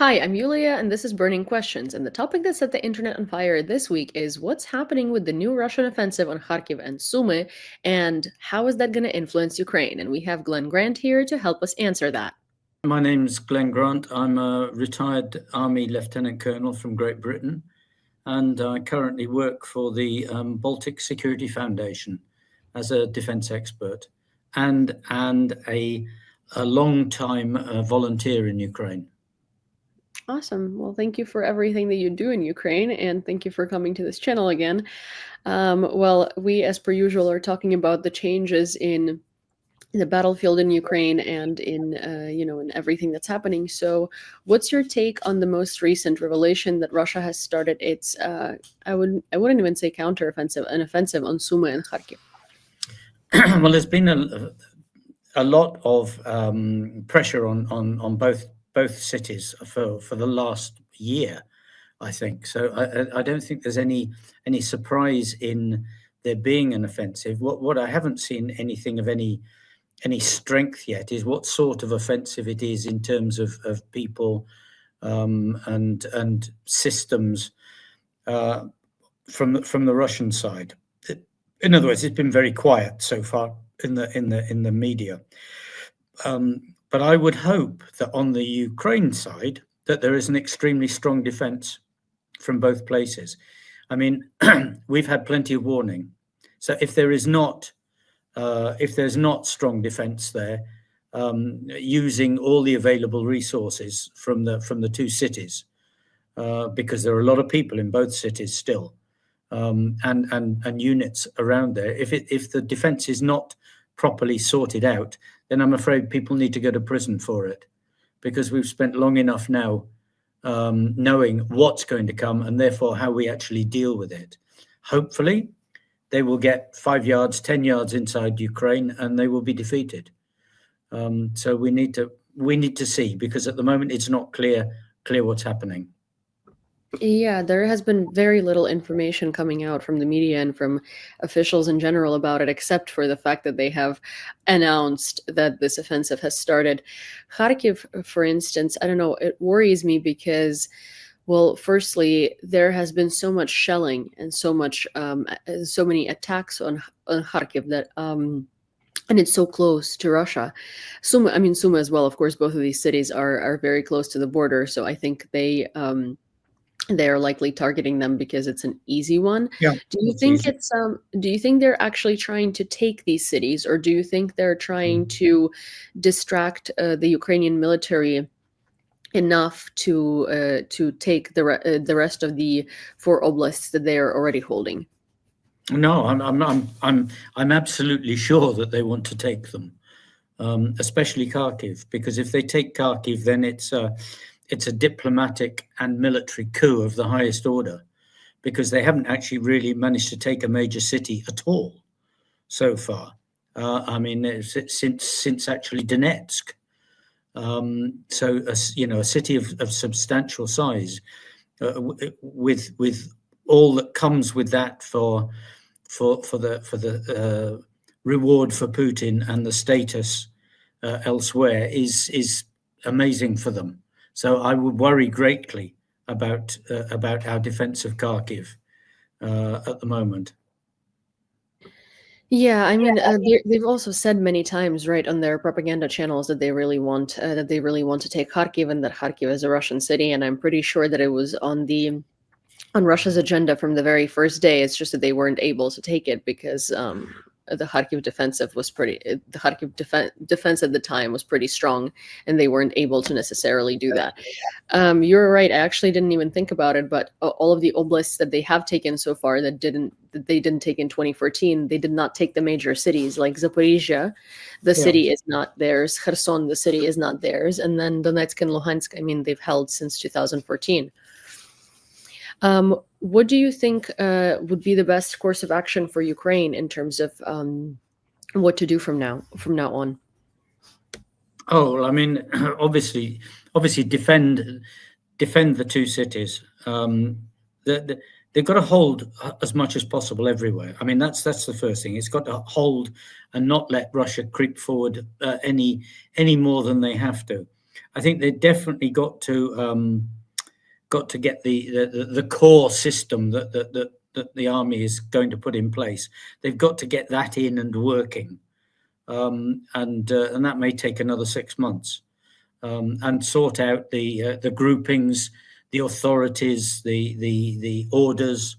Hi, I'm Yulia, and this is Burning Questions. And the topic that set the internet on fire this week is what's happening with the new Russian offensive on Kharkiv and Sumy, and how is that going to influence Ukraine? And we have Glenn Grant here to help us answer that. My name's Glenn Grant. I'm a retired Army Lieutenant Colonel from Great Britain, and I currently work for the Baltic Security Foundation as a defense expert and a long-time volunteer in Ukraine. Awesome. Well, thank you for everything that you do in Ukraine, and thank you for coming to this channel again. Well, we, as per usual, are talking about the changes in the battlefield in Ukraine and in everything that's happening. So, what's your take on the most recent revelation that Russia has started its I wouldn't even say counteroffensive, an offensive on Sumy and Kharkiv? Well, there's been a lot of pressure on both cities for the last year, I think. So I don't think there's any surprise in there being an offensive. What I haven't seen anything of any strength yet is what sort of offensive it is in terms of people and systems from the Russian side. In other words, it's been very quiet so far in the media. But I would hope that on the Ukraine side that there is an extremely strong defense from both places. I mean, we've had plenty of warning. So if there's not strong defense there, using all the available resources from the two cities, because there are a lot of people in both cities still, and units around there. If the defense is not properly sorted out, then I'm afraid people need to go to prison for it, because we've spent long enough now knowing what's going to come and therefore how we actually deal with it. Hopefully, they will get 5 yards, 10 yards inside Ukraine, and they will be defeated. So we need to see, because at the moment it's not clear what's happening. Yeah, there has been very little information coming out from the media and from officials in general about it, except for the fact that they have announced that this offensive has started. Kharkiv, for instance, I don't know, it worries me because, well, firstly, there has been so much shelling and so many attacks on Kharkiv that and it's so close to Russia. Sumy as well. Of course, both of these cities are very close to the border, so I think they're likely targeting them because it's an easy one. Yeah, it's easy. Do you think they're actually trying to take these cities, or do you think they're trying to distract the Ukrainian military enough to take the rest of the 4 oblasts that they are already holding? No, I'm absolutely sure that they want to take them, especially Kharkiv, because if they take Kharkiv, then it's a diplomatic and military coup of the highest order, because they haven't actually really managed to take a major city at all so far. I mean, since actually Donetsk. So a city of substantial size, with all that comes with that for the reward for Putin and the status elsewhere is amazing for them. So I would worry greatly about our defense of Kharkiv at the moment. Yeah, I mean, they've also said many times, right, on their propaganda channels that they really want to take Kharkiv, and that Kharkiv is a Russian city. And I'm pretty sure that it was on Russia's agenda from the very first day. It's just that they weren't able to take it because the Kharkiv defense at the time was pretty strong, and they weren't able to necessarily do that. You're right. I actually didn't even think about it, but all of the oblasts that they have taken so far that they didn't take in 2014, they did not take the major cities like Zaporizhia. The city is not theirs. Kherson, the city is not theirs. And then Donetsk and Luhansk, I mean, they've held since 2014. What do you think would be the best course of action for Ukraine in terms of what to do from now on? Oh, well, I mean, obviously defend the two cities. They've got to hold as much as possible everywhere. I mean, that's the first thing. It's got to hold and not let Russia creep forward any more than they have to. I think they definitely got to get the core system that the army is going to put in place. They've got to get that in and working, and that may take another 6 months, and sort out the groupings, the authorities, the orders,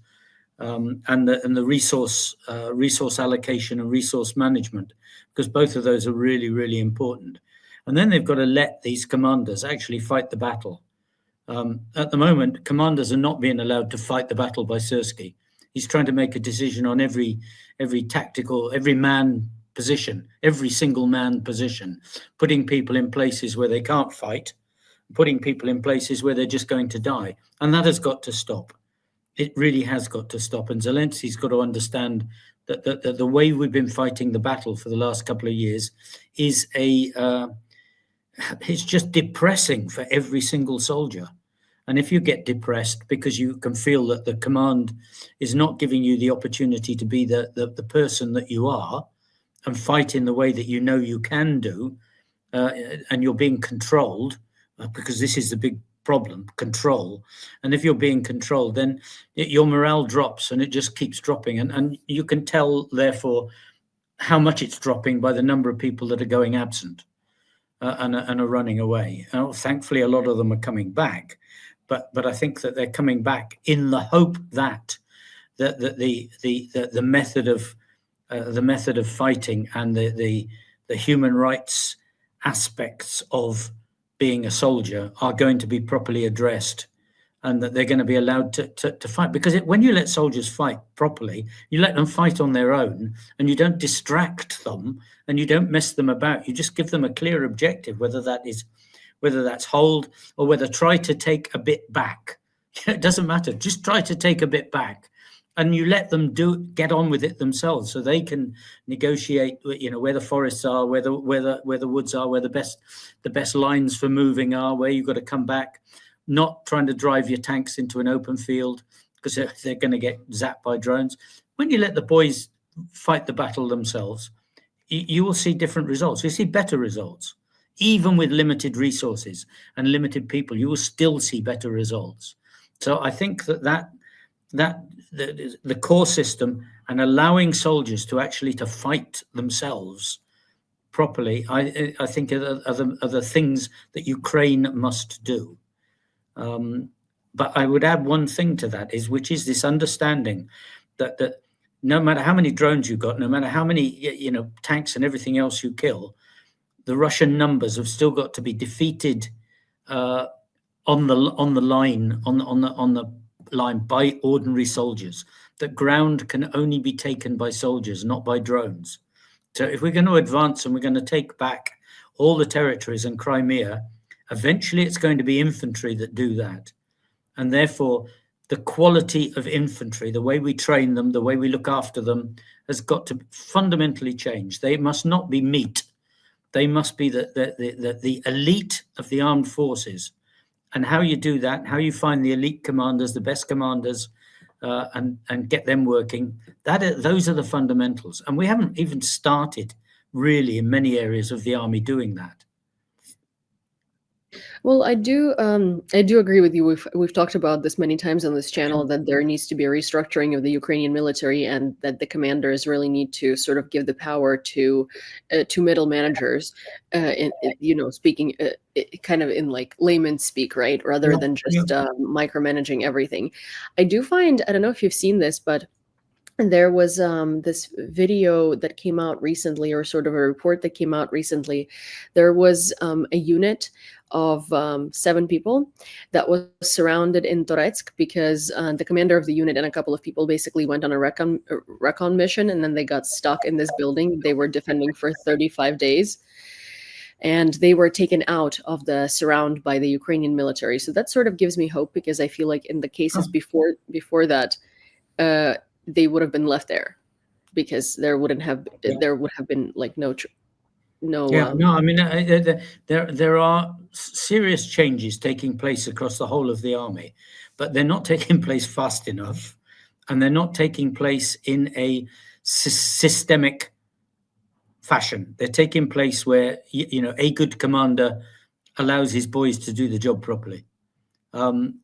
and the resource allocation and resource management, because both of those are really, really important. And then they've got to let these commanders actually fight the battle. At the moment, commanders are not being allowed to fight the battle by Sersky. He's trying to make a decision on every tactical, every man position, every single man position, putting people in places where they can't fight, putting people in places where they're just going to die. And that has got to stop. It really has got to stop. And Zelensky's got to understand that the way we've been fighting the battle for the last couple of years is it's just depressing for every single soldier. And if you get depressed because you can feel that the command is not giving you the opportunity to be the person that you are and fight in the way that you know you can do, and you're being controlled, because this is the big problem, control. And if you're being controlled, then your morale drops, and it just keeps dropping. And you can tell, therefore, how much it's dropping by the number of people that are going absent, and are running away. Thankfully, a lot of them are coming back, but I think that they're coming back in the hope that the method of fighting and the human rights aspects of being a soldier are going to be properly addressed, and that they're going to be allowed to fight. Because when you let soldiers fight properly, you let them fight on their own, and you don't distract them, and you don't mess them about. You just give them a clear objective, whether that's hold, or whether try to take a bit back. It doesn't matter. Just try to take a bit back, and you let them get on with it themselves, so they can negotiate, where the forests are, where the woods are, where the best lines for moving are, where you've got to come back, not trying to drive your tanks into an open field because they're going to get zapped by drones. When you let the boys fight the battle themselves, you will see different results. You see better results. Even with limited resources and limited people, you will still see better results. So I think that the core system and allowing soldiers to actually to fight themselves properly, I think are the things that Ukraine must do. But I would add one thing to that, which is this understanding that no matter how many drones you've got, no matter how many tanks and everything else you kill, the Russian numbers have still got to be defeated on the line by ordinary soldiers. That ground can only be taken by soldiers, not by drones. So if we're going to advance and we're going to take back all the territories and Crimea, eventually it's going to be infantry that do that. And therefore, the quality of infantry, the way we train them, the way we look after them, has got to fundamentally change. They must not be meat. They must be the elite of the armed forces. And how you do that, how you find the elite commanders, the best commanders, and get them working, those are the fundamentals. And we haven't even started really in many areas of the army doing that. Well, I do agree with you. We've talked about this many times on this channel, that there needs to be a restructuring of the Ukrainian military, and that the commanders really need to sort of give the power to middle managers, speaking kind of in like layman's speak, right, rather than just micromanaging everything. I do find, I don't know if you've seen this, but there was this video that came out recently, or sort of a report that came out recently. There was a unit of 7 people that was surrounded in Toretsk because the commander of the unit and a couple of people basically went on a recon mission, and then they got stuck in this building they were defending for 35 days. And they were taken out of the surround by the Ukrainian military. So that sort of gives me hope, because I feel like in the cases before that, they would have been left there, because there would have been like no. I mean, there are serious changes taking place across the whole of the army, but they're not taking place fast enough, and they're not taking place in a systemic fashion. They're taking place where a good commander allows his boys to do the job properly. And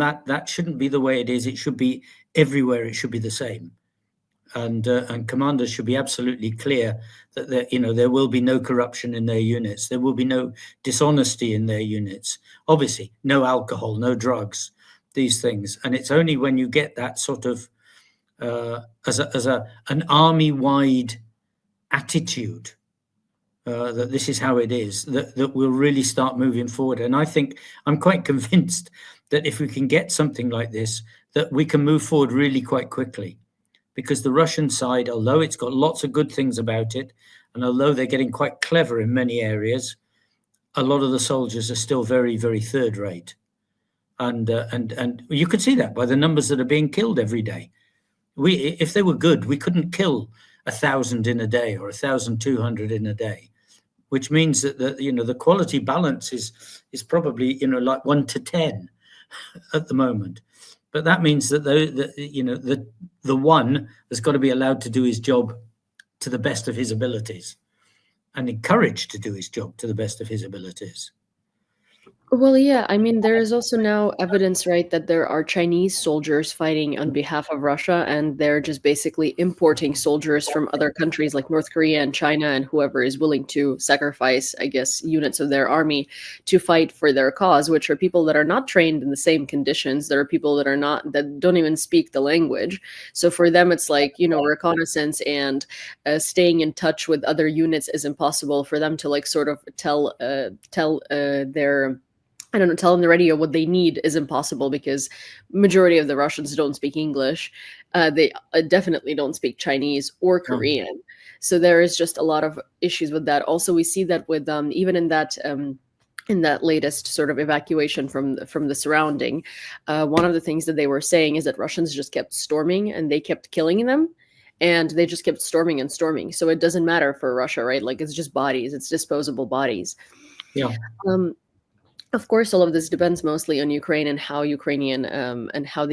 that shouldn't be the way it is. It should be everywhere. It should be the same. And commanders should be absolutely clear that there will be no corruption in their units. There will be no dishonesty in their units. Obviously, no alcohol, no drugs, these things. And it's only when you get that sort of as an army-wide attitude that this is how it is, that we'll really start moving forward. And I think I'm quite convinced that if we can get something like this, that we can move forward really quite quickly. Because the Russian side, although it's got lots of good things about it, and although they're getting quite clever in many areas, a lot of the soldiers are still very, very third rate. And you could see that by the numbers that are being killed every day. If they were good, we couldn't kill 1,000 in a day or 1,200 in a day, which means that the quality balance is probably like 1 to 10 at the moment. But that means that the one has got to be allowed to do his job to the best of his abilities and encouraged to do his job to the best of his abilities. Well, yeah, I mean, there is also now evidence, right, that there are Chinese soldiers fighting on behalf of Russia, and they're just basically importing soldiers from other countries like North Korea and China and whoever is willing to sacrifice, I guess, units of their army to fight for their cause, which are people that are not trained in the same conditions. There are people that don't even speak the language. So for them, it's like, reconnaissance and staying in touch with other units is impossible for them to like sort of tell their tell on the radio what they need is impossible because majority of the Russians don't speak English. They definitely don't speak Chinese or Korean. So there is just a lot of issues with that. Also, we see that with even in that latest sort of evacuation from the surrounding, one of the things that they were saying is that Russians just kept storming and they kept killing them. And they just kept storming and storming. So it doesn't matter for Russia, right? Like it's just bodies, it's disposable bodies. Yeah. Of course, all of this depends mostly on Ukraine and how the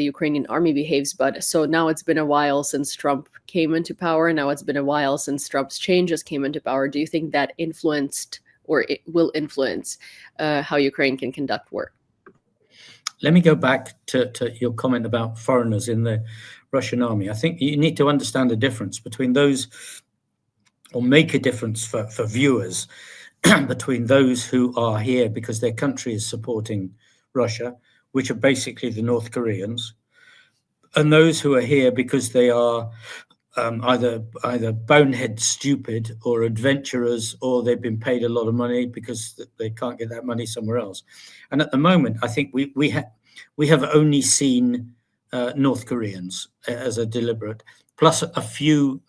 Ukrainian army behaves. But so now it's been a while since Trump came into power. Now it's been a while since Trump's changes came into power. Do you think that influenced or it will influence how Ukraine can conduct war? Let me go back to your comment about foreigners in the Russian army. I think you need to understand the difference between those, or make a difference for viewers, between those who are here because their country is supporting Russia, which are basically the North Koreans, and those who are here because they are either bonehead stupid or adventurers, or they've been paid a lot of money because they can't get that money somewhere else. And at the moment, I think we have only seen North Koreans as a deliberate, plus a few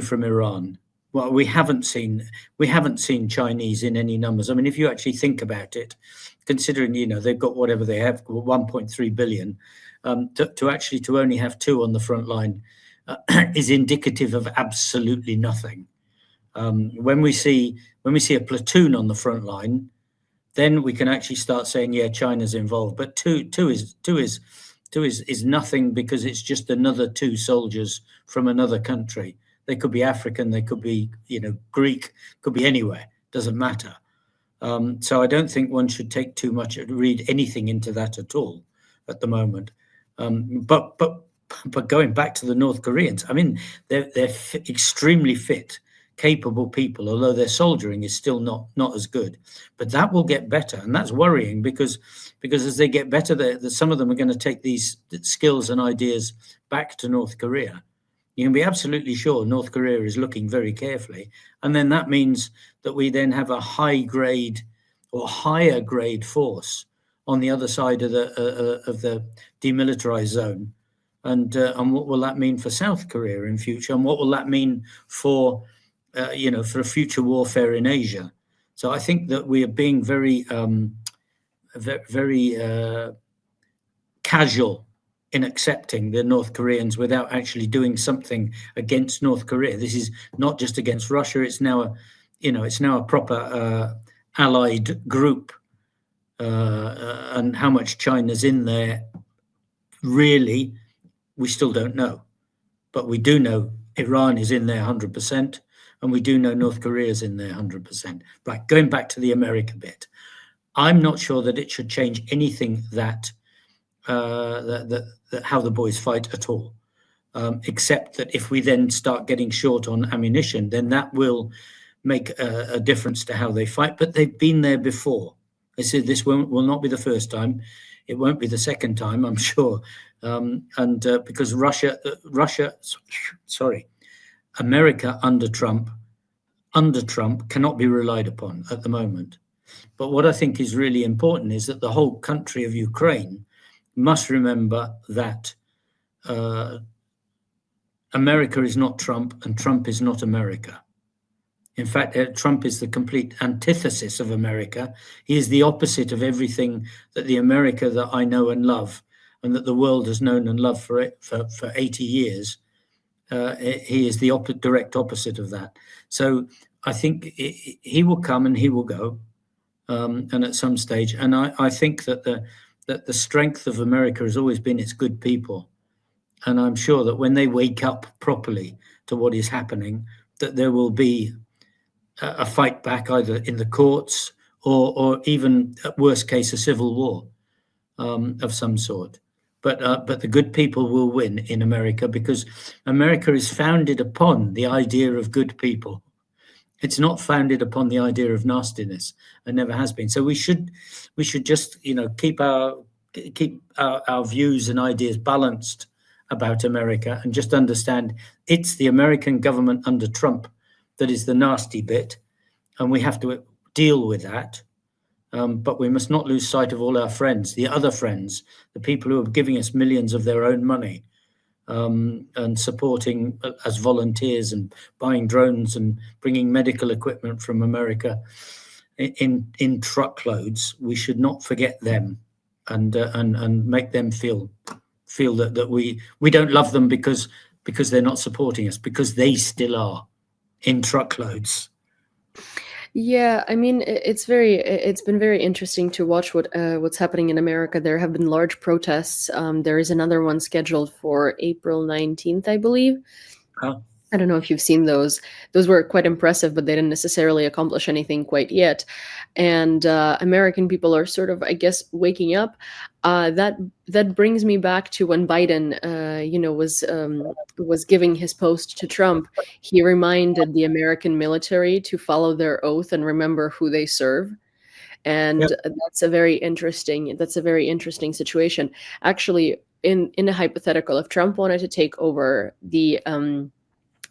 from Iran. Well, we haven't seen Chinese in any numbers. I mean, if you actually think about it, considering they've got whatever they have, 1.3 billion, to only have 2 on the front line is indicative of absolutely nothing. When we see a platoon on the front line, then we can actually start saying, yeah, China's involved. But two is nothing, because it's just another 2 soldiers from another country. They could be African, they could be Greek, could be anywhere, doesn't matter. So I don't think one should take too much, read anything into that at all at the moment. But going back to the North Koreans, I mean, they're extremely fit, capable people, although their soldiering is still not as good. But that will get better, and that's worrying because as they get better, some of them are going to take these skills and ideas back to North Korea. You can be absolutely sure North Korea is looking very carefully, and then that means that we then have a high grade or higher grade force on the other side of the demilitarized zone, and what will that mean for South Korea in future, and what will that mean for for future warfare in Asia? So I think that we are being very casual in accepting the North Koreans without actually doing something against North Korea. This is not just against Russia. It's now a proper allied group, and how much China's in there, really, we still don't know. But we do know Iran is in there 100%, and we do know North Korea's in there 100%. Right, going back to the America bit, I'm not sure that it should change anything that how the boys fight at all, except that if we then start getting short on ammunition, then that will make a difference to how they fight. But they've been there before. They said this will not be the first time. It won't be the second time, I'm sure. Because America under Trump cannot be relied upon at the moment. But what I think is really important is that the whole country of Ukraine must remember that America is not Trump and Trump is not America. In fact, Trump is the complete antithesis of America. He is the opposite of everything that the America that I know and love and that the world has known and loved for 80 years. He is the direct opposite of that. So I think he will come and he will go, and at some stage. And I think that the strength of America has always been its good people. And I'm sure that when they wake up properly to what is happening, that there will be a fight back either in the courts or even, at worst case, a civil war of some sort. But the good people will win in America because America is founded upon the idea of good people. It's not founded upon the idea of nastiness, and never has been. So we should just keep our views and ideas balanced about America and just understand it's the American government under Trump that is the nasty bit, and we have to deal with that. But we must not lose sight of all our friends, the other friends, the people who are giving us millions of their own money and supporting as volunteers and buying drones and bringing medical equipment from America in truckloads. We should not forget them and make them feel that we don't love them because they're not supporting us, because they still are in truckloads. Yeah, I mean, it's been very interesting to watch what's happening in America. There have been large protests. There is another one scheduled for April 19th, I believe. Oh. I don't know if you've seen those. Those were quite impressive, but they didn't necessarily accomplish anything quite yet. And American people are sort of, I guess, waking up. That brings me back to when Biden, was giving his post to Trump. He reminded the American military to follow their oath and remember who they serve. And Yep. that's a very interesting situation. Actually, in a hypothetical, if Trump wanted to take over the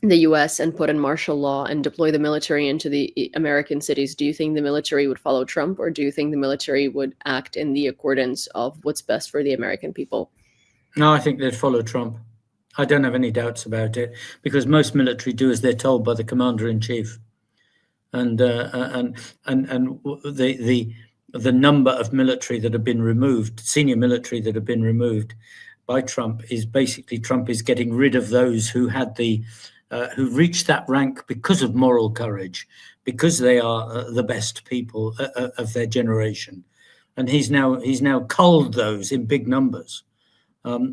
US and put in martial law and deploy the military into the American cities, do you think the military would follow Trump, or do you think the military would act in the accordance of what's best for the American people? No, I think they'd follow Trump. I don't have any doubts about it, because most military do as they're told by the commander in chief, and the number of military that have been removed, senior military that have been removed by Trump, is basically Trump is getting rid of those who had who reached that rank because of moral courage, because they are the best people of their generation, and he's now culled those in big numbers.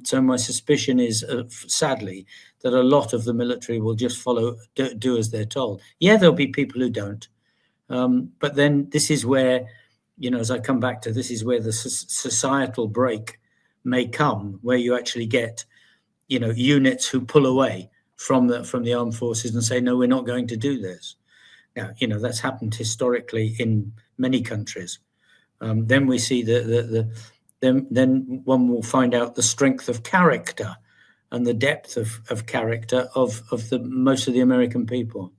So my suspicion is, sadly, that a lot of the military will just do as they're told. Yeah, there'll be people who don't, but then this is where, as I come back to, this is where the societal break may come, where you actually get, units who pull away from the armed forces and say, no, we're not going to do this. Now, that's happened historically in many countries. Then we see then one will find out the strength of character and the depth of character of most of the American people.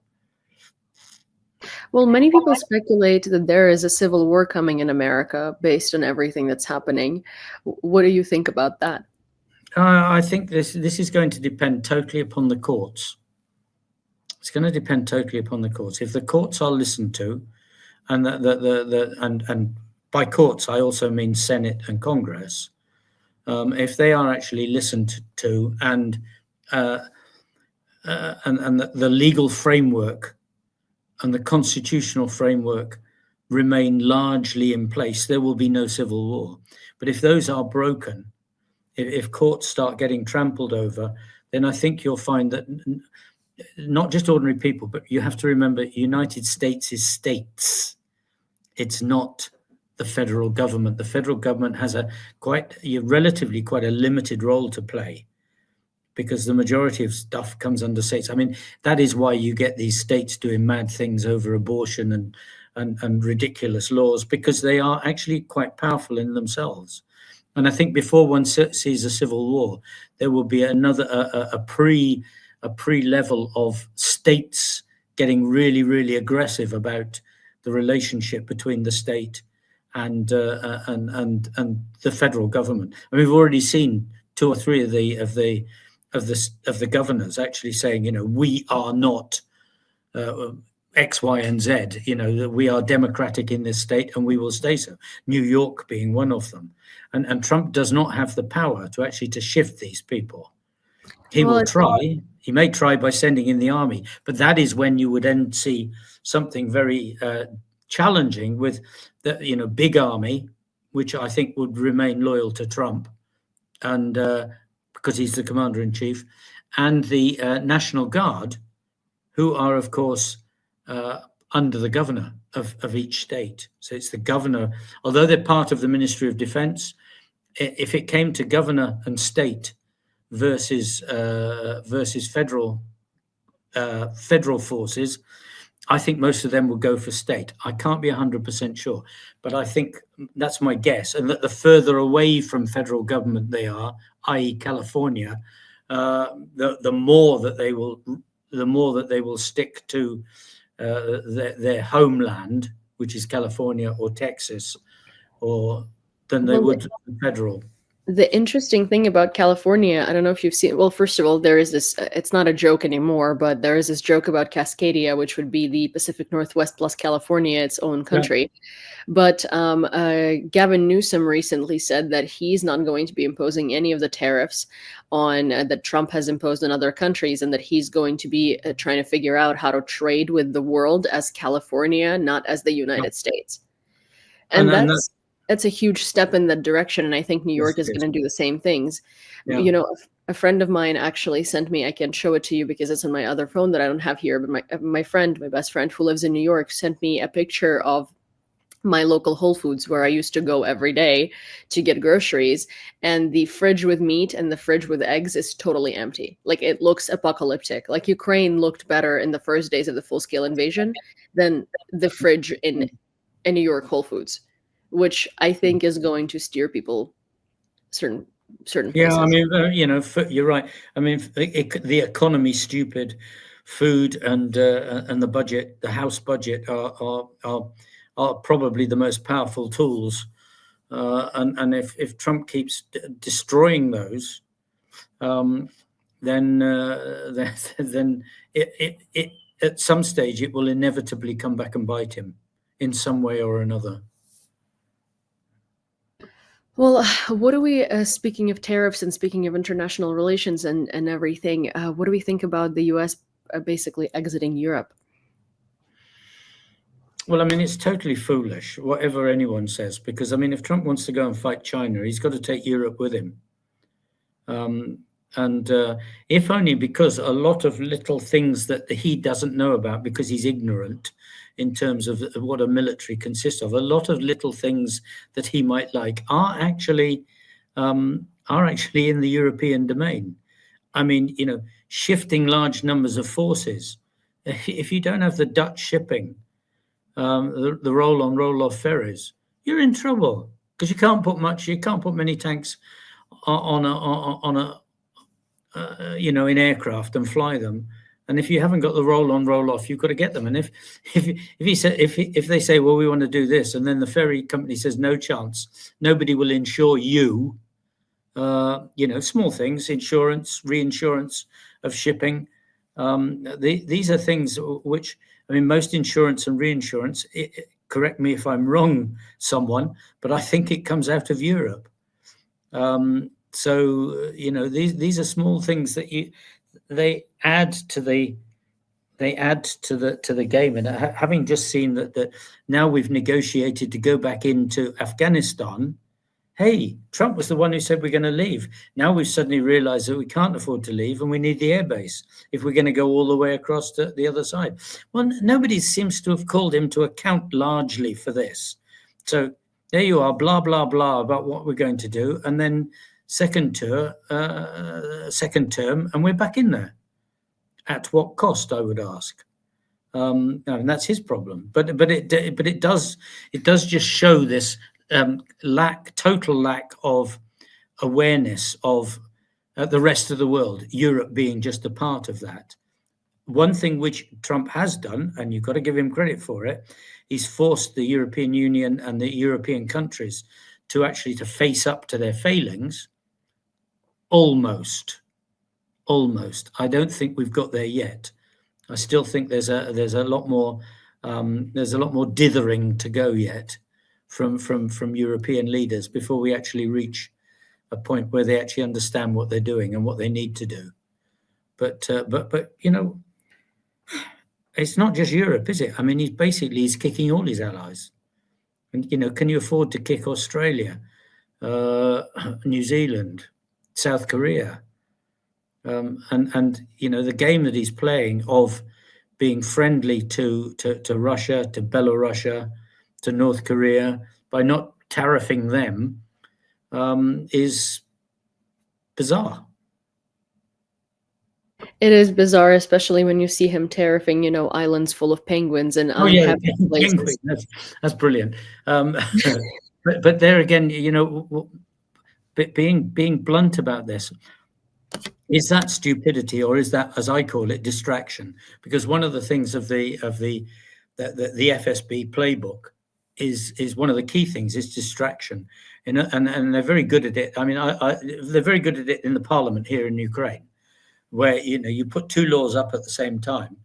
Well, many people speculate that there is a civil war coming in America based on everything that's happening. What do you think about that? I think this is going to depend totally upon the courts. It's going to depend totally upon the courts. If the courts are listened to, and and by courts I also mean Senate and Congress, if they are actually listened to, and the legal framework and the constitutional framework remain largely in place, there will be no civil war. But if those are broken, if courts start getting trampled over, then I think you'll find that not just ordinary people, but you have to remember, United States is states. It's not the federal government. The federal government has relatively quite a limited role to play, because the majority of stuff comes under states. I mean, that is why you get these states doing mad things over abortion and ridiculous laws, because they are actually quite powerful in themselves. And I think before one sees a civil war, there will be a pre-level of states getting really, really aggressive about the relationship between the state and the federal government. And we've already seen two or three of the governors actually saying, we are not X, Y, and Z. That we are democratic in this state, and we will stay so. New York being one of them, and Trump does not have the power to shift these people. He will try. He may try by sending in the army, but that is when you would then see something very challenging with the big army, which I think would remain loyal to Trump, and because he's the commander in chief, and the National Guard, who are of course under the governor of each state. So it's the governor, although they're part of the Ministry of Defense. If it came to governor and state versus federal forces, I think most of them will go for state. I can't be 100% sure, but I think that's my guess. And that the further away from federal government they are, i.e., California, the more that they will stick to their homeland, which is California or Texas, than they would federal. The interesting thing about California, I don't know if you've seen, well, first of all, there is this, it's not a joke anymore, but there is this joke about Cascadia, which would be the Pacific Northwest plus California, its own country. Yeah. But Gavin Newsom recently said that he's not going to be imposing any of the tariffs on that Trump has imposed on other countries, and that he's going to be trying to figure out how to trade with the world as California, not as the United States. And that's a huge step in that direction, and I think New York is going to do the same things. Yeah. A friend of mine actually sent me, I can show it to you because it's on my other phone that I don't have here, but my best friend who lives in New York sent me a picture of my local Whole Foods where I used to go every day to get groceries, and the fridge with meat and the fridge with eggs is totally empty. Like, it looks apocalyptic. Like, Ukraine looked better in the first days of the full-scale invasion than the fridge in a New York Whole Foods, which I think is going to steer people certain places. Yeah, I mean, you're right. I mean, the economy, stupid, food, and the budget, the House budget, are probably the most powerful tools. And if Trump keeps destroying those, then it at some stage it will inevitably come back and bite him in some way or another. Well, what do we, speaking of tariffs and speaking of international relations and everything, what do we think about the U.S. Basically exiting Europe? Well, I mean, it's totally foolish, whatever anyone says, because, I mean, if Trump wants to go and fight China, he's got to take Europe with him. And if only because a lot of little things that he doesn't know about, because he's ignorant in terms of what a military consists of, a lot of little things that he might like are actually in the European domain. I mean, shifting large numbers of forces. If you don't have the Dutch shipping, the roll-on, roll-off ferries, you're in trouble, because you can't put many tanks in aircraft and fly them. And if you haven't got the roll-on, roll-off, you've got to get them. And if they say, well, we want to do this, and then the ferry company says, no chance, nobody will insure you. Small things, insurance, reinsurance of shipping. These are things which, I mean, most insurance and reinsurance, correct me if I'm wrong, someone, but I think it comes out of Europe. So these are small things that they add to the game. And having just seen that now we've negotiated to go back into Afghanistan, hey, Trump was the one who said we're going to leave. Now we've suddenly realized that we can't afford to leave and we need the airbase if we're going to go all the way across to the other side. Well, nobody seems to have called him to account largely for this. So there you are, blah, blah, blah about what we're going to do. And then second term, and we're back in there. At what cost, I would ask. And that's his problem. But it does just show this total lack of awareness of the rest of the world, Europe being just a part of that. One thing which Trump has done, and you've got to give him credit for it, he's forced the European Union and the European countries to actually to face up to their failings. Almost. I don't think we've got there yet. I still think there's a lot more dithering to go yet from European leaders before we actually reach a point where they actually understand what they're doing and what they need to do. But you know, it's not just Europe, is it? I mean, he's kicking all his allies. And you know, can you afford to kick Australia, New Zealand, South Korea? And you know, the game that he's playing of being friendly to Russia, to Belarus, to North Korea by not tariffing them is bizarre. It is bizarre, especially when you see him tariffing, you know, islands full of penguins and uninhabited places. That's brilliant. But there again, you know, being blunt about this, is that stupidity or is that, as I call it, distraction? Because one of the things of the FSB playbook is one of the key things is distraction, and they're very good at it. I mean, they're very good at it in the parliament here in Ukraine, where you know you put two laws up at the same time.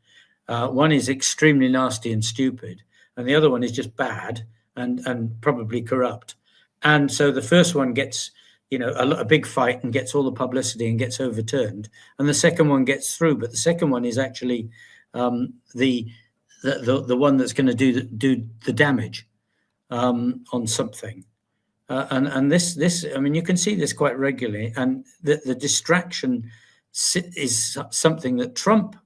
One is extremely nasty and stupid, and the other one is just bad and probably corrupt. And so the first one gets, you know, a big fight and gets all the publicity and gets overturned, and the second one gets through. But the second one is actually the one that's going to do the damage on something. And this, I mean, you can see this quite regularly, and the distraction is something that Trump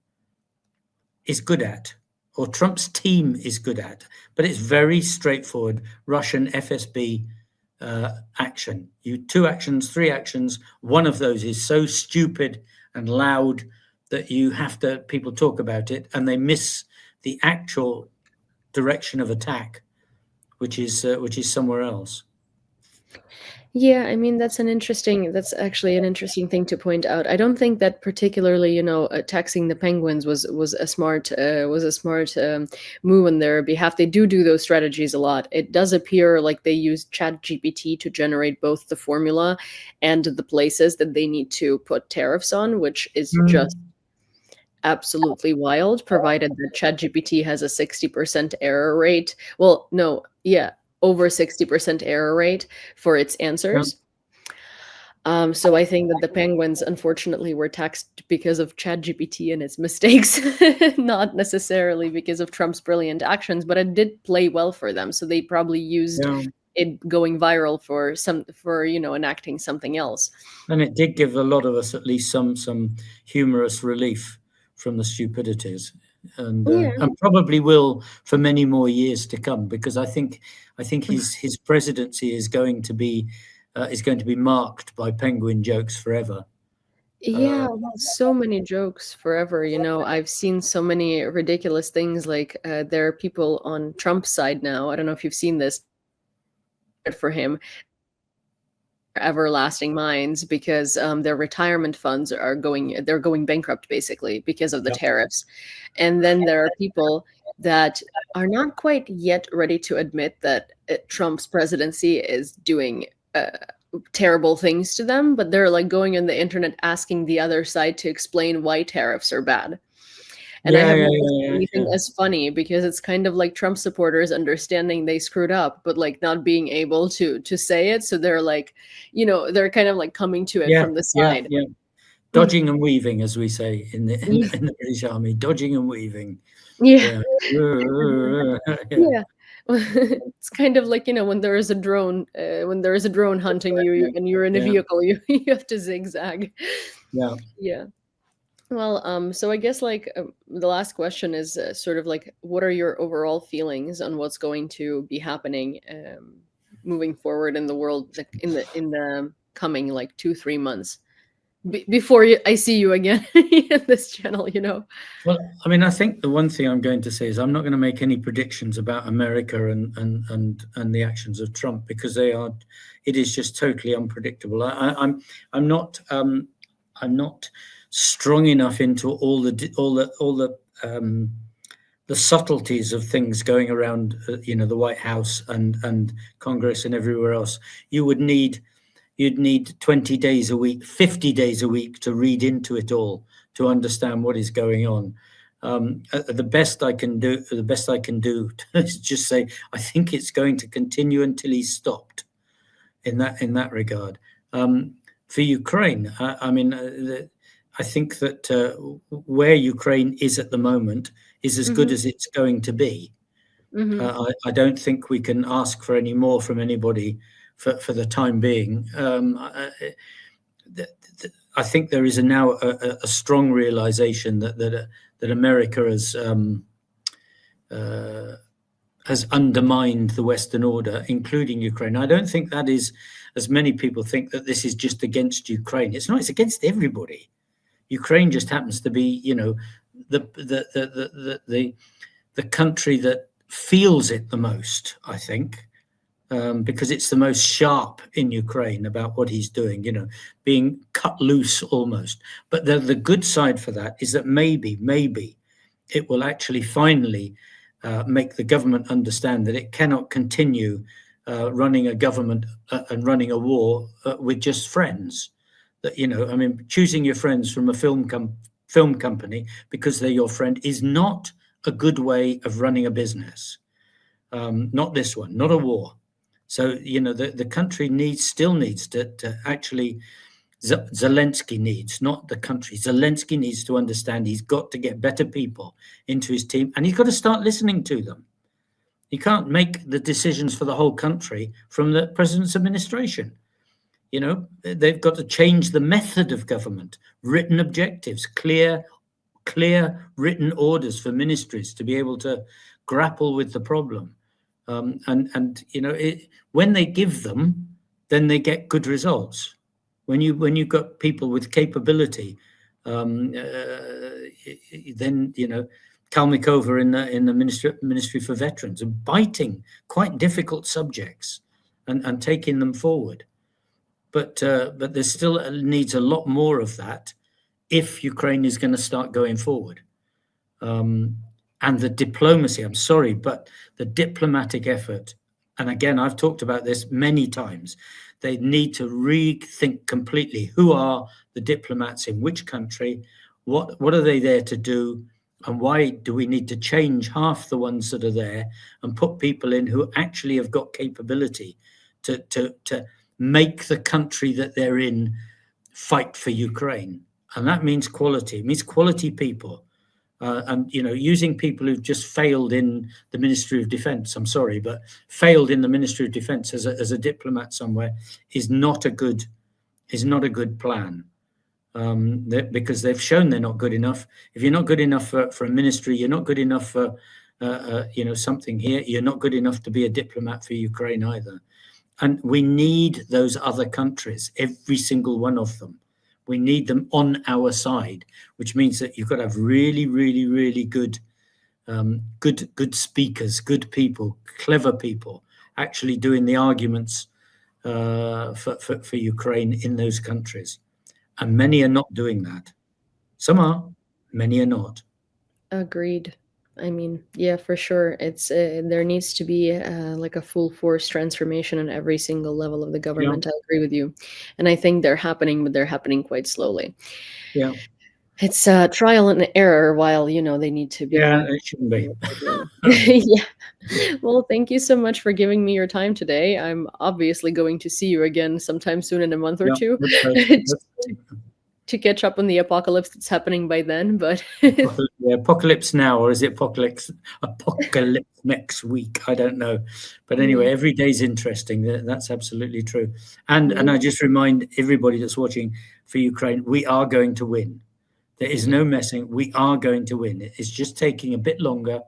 is good at, or Trump's team is good at, but it's very straightforward Russian FSB action. Two actions, three actions. One of those is so stupid and loud that people talk about it, and they miss the actual direction of attack, which is somewhere else. Yeah, I mean that's actually an interesting thing to point out. I don't think that particularly, you know, taxing the penguins was a smart move on their behalf. They do those strategies a lot. It does appear like they use ChatGPT to generate both the formula and the places that they need to put tariffs on, which is just absolutely wild, provided that ChatGPT has a 60% error rate. Well, no, yeah, over 60% error rate for its answers. So I think that the penguins, unfortunately, were taxed because of ChatGPT and its mistakes, not necessarily because of Trump's brilliant actions, but it did play well for them. So they probably used it going viral for you know, enacting something else. And it did give a lot of us at least some humorous relief from the stupidities. And probably will for many more years to come, because I think his presidency is going to be marked by penguin jokes forever. Yeah, so many jokes forever. You know, I've seen so many ridiculous things. Like there are people on Trump's side now. I don't know if you've seen this for him. Everlasting minds because their retirement funds they're going bankrupt basically because of the tariffs. And then there are people that are not quite yet ready to admit that Trump's presidency is doing terrible things to them, but they're like going on the internet asking the other side to explain why tariffs are bad. And I haven't seen anything as funny, because it's kind of like Trump supporters understanding they screwed up, but like not being able to say it. So they're like, you know, they're kind of like coming to it from the side. Dodging and weaving, as we say in the British Army, dodging and weaving. Yeah. It's kind of like, when there is a drone, hunting you, Yeah, and you're in a yeah, vehicle, you have to zigzag. yeah. Yeah. Well, so I guess like the last question is sort of like, what are your overall feelings on what's going to be happening moving forward in the world, like in the coming like 2 3 months before I see you again in this channel. Well, I mean, I think the one thing I'm going to say is I'm not going to make any predictions about America and the actions of Trump, because it is just totally unpredictable. I'm not strong enough into the subtleties of things going around, the White House and Congress and everywhere else. You'd need 20 days a week, 50 days a week to read into it all, to understand what is going on. The best I can do is just say, I think it's going to continue until he's stopped in that regard. For Ukraine, I mean, I think that where Ukraine is at the moment is as good Hmm. as it's going to be. Hmm. I don't think we can ask for any more from anybody for the time being. I think there is now a strong realization that America has undermined the Western order, including Ukraine. I don't think that is, as many people think, that this is just against Ukraine. It's not. It's against everybody. Ukraine just happens to be, the the the the the, the country that feels it the most, I think, because it's the most sharp in Ukraine about what he's doing, being cut loose almost. But the good side for that is that maybe it will actually finally make the government understand that it cannot continue running a government and running a war with just friends. That, I mean, choosing your friends from a film company because they're your friend is not a good way of running a business. Not this one, not a war. So, the country still needs to actually, Zelensky needs, not the country. Zelensky needs to understand he's got to get better people into his team, and he's got to start listening to them. He can't make the decisions for the whole country from the president's administration. They've got to change the method of government, written objectives, clear written orders for ministries to be able to grapple with the problem. And when they give them, then they get good results. When you've got people with capability, then Kalmikova in the Ministry for Veterans, and biting quite difficult subjects and taking them forward. But there still needs a lot more of that if Ukraine is going to start going forward. And the diplomacy, I'm sorry, but the diplomatic effort, and again, I've talked about this many times, they need to rethink completely who are the diplomats in which country, what are they there to do, and why do we need to change half the ones that are there and put people in who actually have got capability to make the country that they're in fight for Ukraine. And that means quality. It means quality people. And using people who've just failed in the Ministry of Defence, I'm sorry, but failed in the Ministry of Defence as a diplomat somewhere is not a good plan. Because they've shown they're not good enough. If you're not good enough for a ministry, you're not good enough for something here. You're not good enough to be a diplomat for Ukraine either. And we need those other countries, every single one of them. We need them on our side, which means that you've got to have really, really, really good speakers, good people, clever people, actually doing the arguments for Ukraine in those countries. And many are not doing that. Some are, many are not. Agreed. I mean, yeah, for sure. It's there needs to be like a full force transformation on every single level of the Yeah, government. I agree with you, and I think they're happening, but they're happening quite slowly. yeah, It's trial and error while they need to be yeah, doing it shouldn't be. what they're doing. Yeah. Well, thank you so much for giving me your time today. I'm obviously going to see you again sometime soon in a month or Yeah, two. let's hope. Just Let's hope. to catch up on the apocalypse that's happening by then, but Yeah, apocalypse now, or is it apocalypse next week? I don't know. But anyway, yeah. every day's interesting. That's absolutely true. And I Yeah. just remind everybody that's watching, for Ukraine, we are going to win. There is Yeah. no messing. We are going to win. It's just taking a bit longer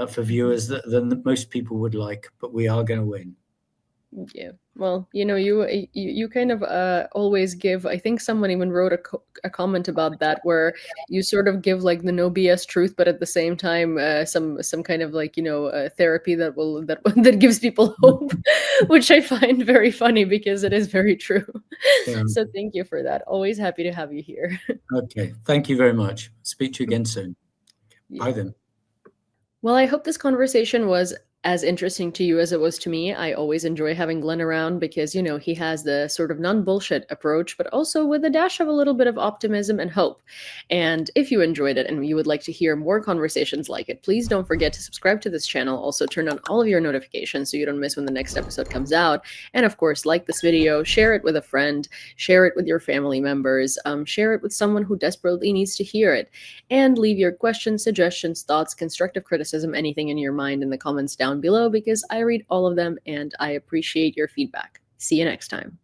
for viewers than most people would like, but we are going to win. Yeah. Well, you kind of always give. I think someone even wrote a comment about that, where you sort of give like the no BS truth, but at the same time, some kind of like therapy that that gives people hope, which I find very funny because it is very true. Yeah. So thank you for that. Always happy to have you here. Okay. Thank you very much. Speak to you again soon. Bye Yeah. then. Well, I hope this conversation was as interesting to you as it was to me. I always enjoy having Glenn around because, he has the sort of non bullshit approach, but also with a dash of a little bit of optimism and hope. And if you enjoyed it and you would like to hear more conversations like it, please don't forget to subscribe to this channel. Also, turn on all of your notifications so you don't miss when the next episode comes out. And of course, like this video, share it with a friend, share it with your family members, share it with someone who desperately needs to hear it. And leave your questions, suggestions, thoughts, constructive criticism, anything in your mind in the comments down below because I read all of them and I appreciate your feedback. See you next time.